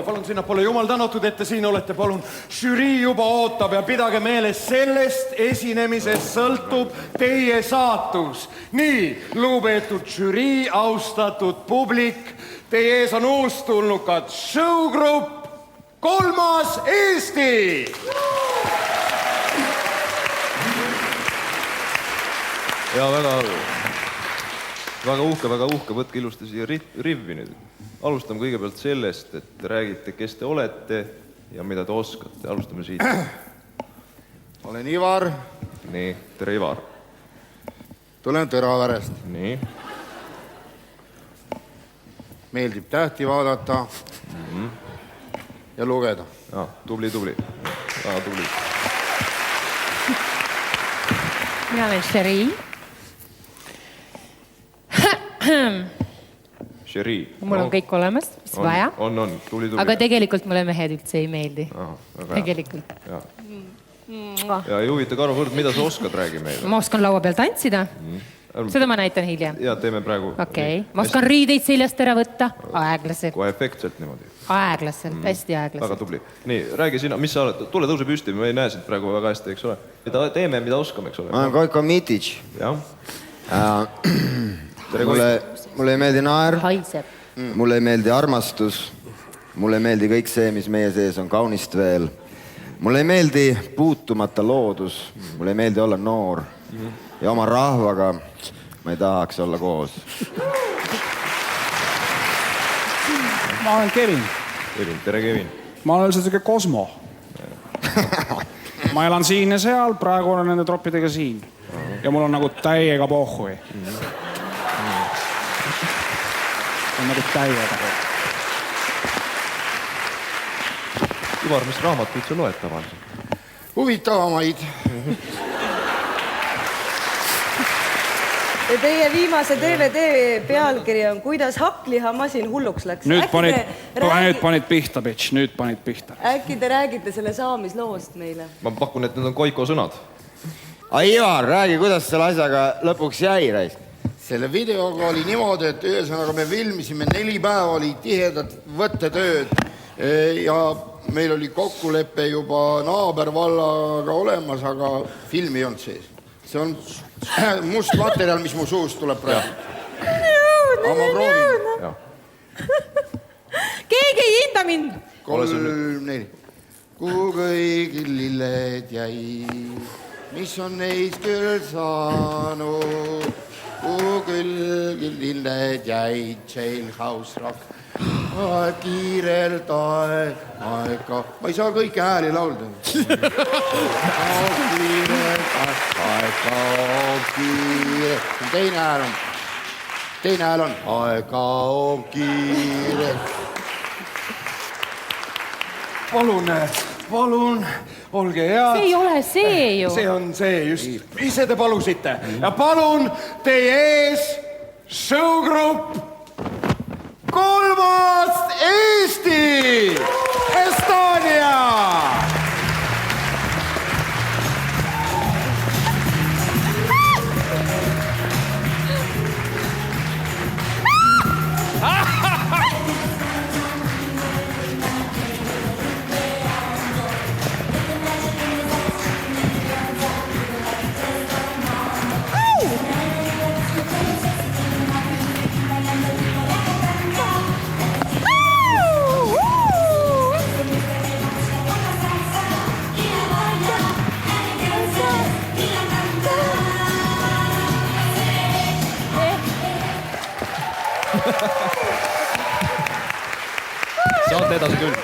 palun sinnapoole, jumal tänatud, et te siin olete, palun. Žürii juba ootab ja pidage meeles, sellest esinemisest sõltub teie saatus. Nii, lugupeetud žürii, austatud publik, teie ees on uustulnukad showgrupp Kolmas Eesti! Ja väga uhke, võtke ilusti siia rivvi nüüd. Alustame kõigepealt sellest, et räägite, kes te olete ja mida te oskate. Alustame siit. Olen Ivar. Nii, tere Ivar. Tulen Tõraverest. Nii. Meeldib tähti vaadata ja lugeda. Ja, tubli. Väga tubli. Mina olen Žürii. Žürii. Mul on kõik olemas, mis vaja. On, tubli. Aga tegelikult mulle mehed üldse ei meeldi. Tegelikult. Ja ei huvita Karu Kõrd, mida sa oskad, räägi meile? Ma oskan laua peal tantsida. Seda ma näitan hiljem. Ja teeme praegu. Okei. Ma oskan riideid seljast ära võtta. Aeglaselt. Kohe efektselt niimoodi. Aeglaselt, hästi aeglaselt. Väga tubli. Nii, räägi sina, mis sa oled? Tule tõuse püsti, me ei näe sind praegu väga hästi, eks ole. Mida teeme, mida oskame, eks ole? Ma olen Koiko Mitic. Jah. Mulle ei meeldi naer. Haiseb. Mulle ei meeldi armastus. Mulle ei meeldi kõik see, mis meie sees on kaunist veel. Mulle ei meeldi puutumata loodus. Mulle ei meeldi olla noor. Ja oma rahvaga ma ei tahaks olla koos. Ma olen Kevin. Tere Kevin. Ma olen selline Kosmo. Ma elan siin ja seal, praegu olen nende troppidega siin. Ja mul on nagu täiega pohhui. On nagu täiega pohhui. Ivar, mis raamatuid sa loed tavaliselt? Huvitavamaid. Ja teie viimase DVD pealkiri on Kuidas hakklihamasin hulluks läks. Nüüd panid pihta, bitch. Nüüd panid pihta. Äkki te räägite selle saamisloost meile? Ma pakun, et need on Koiko sõnad. Ivar, räägi, kuidas selle asjaga lõpuks jäi, Rais? Selle videoga oli niimoodi, et ühesõnaga me filmisime 4 päeva, oli tihedat võttetööd ja meil oli kokkulepe juba naabervallaga olemas, aga film ei olnud sees. See on must materjal, mis mu suust tuleb praegu. Aga ma proovin. Keegi ei hinda mind! 3, 4. Kuhu kõigil lilled jäi, mis on neist küll saanud? Kuhu kõigil lilled jäi, Jailhouse Rock. Aeg kiirelt, aega. Ma ei saa kõiki hääli laulda. Aeg kiirelt, aega kiirelt. Teine hääl on aega kiirelt. Palun, olge head. See ei ole see ju. See on see, just. Ise te palusite. Ja palun teie ees showgrupp Kolmas Eesti! Estonia! Saate edasi küll.